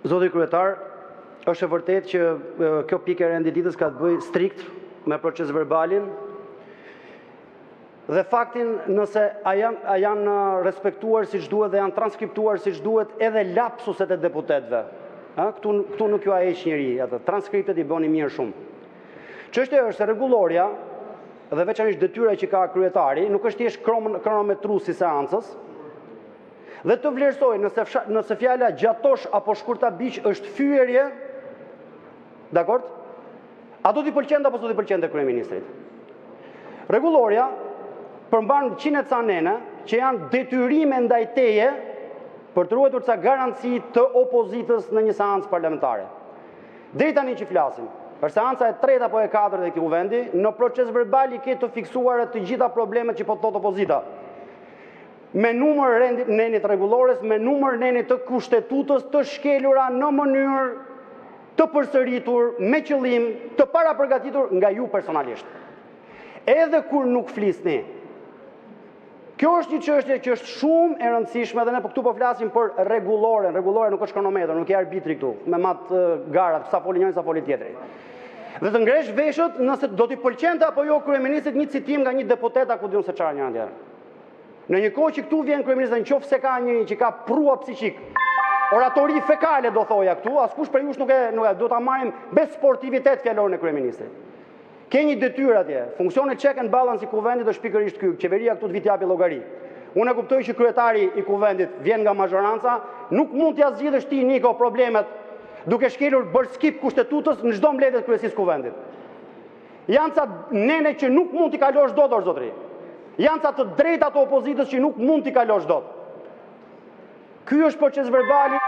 Zoti kryetar, është e vërtetë që kjo pikë e rendititës ka të bëjë strikt me proces verbalin dhe faktin nëse a janë respektuar siç duhet dhe janë transkriptuar siç duhet edhe lapsuset e deputetëve. Këtu nuk ju a heq njëri, transkriptet i bëni mirë shumë. Çështja është se rregulloria dhe veçanërisht detyra që ka kryetari nuk është thjesht kronometrues i seancës, dhe të vlerësoj nëse fjala gjatosh apo shkurta biq është fyerje, dakord? A do t'i pëlqente apo s'do t'i pëlqente kryeministrit? Rregulloria përmban 100 ca nene që janë detyrime ndaj teje për të ruajtur ca garanci të opozitës në një seancë parlamentare. Deri tani që flasim, është seanca e 3 apo e 4 e këtij kuvendi, në proces verbal i ke të fiksuara të gjitha problemet që po thot opozita. Me numër nenit rregullores, me numër nenit të kushtetutës të shkelura në mënyrë të përsëritur, me qëllim të parapërgatitur nga ju personalisht. Edhe kur nuk flisni. Kjo është një çështje që është shumë e rëndësishme dhe ne këtu po flasim për rregullore. Rregullore nuk është kronometër, nuk e arbitri këtu, me matë garat, sa foli njëri, sa foli tjetri. Dhe të ngresh veshët nëse do t'i pëlqente apo jo kryeministrit një citim nga një deputet apo diun se çfarë njëra tjetër. Në një kohë që këtu vjen kryeministri, nëse ka një që ka prua psiqik, oratori fekale do thoja këtu, askush për jush nuk do ta marrim me sportivitet fjalorin e kryeministrit. Ke një detyrë atje, funksioni check and balance i kuvendit është pikërisht ky, qeveria këtu të vit japi llogari. Unë e kuptoj që kryetari i kuvendit vjen nga mazhoranca, nuk mund t'ia zgjidhësh ti Niko problemet duke shkelur skip kushtetutës në çdo mbledhje të kryesisë kuvendit. Janë ca nene që nuk mund t'i kalosh dot or zotëri. Janë ca të drejta të opozitës që nuk mund t'i kalosh dot. Ky është proces verbali.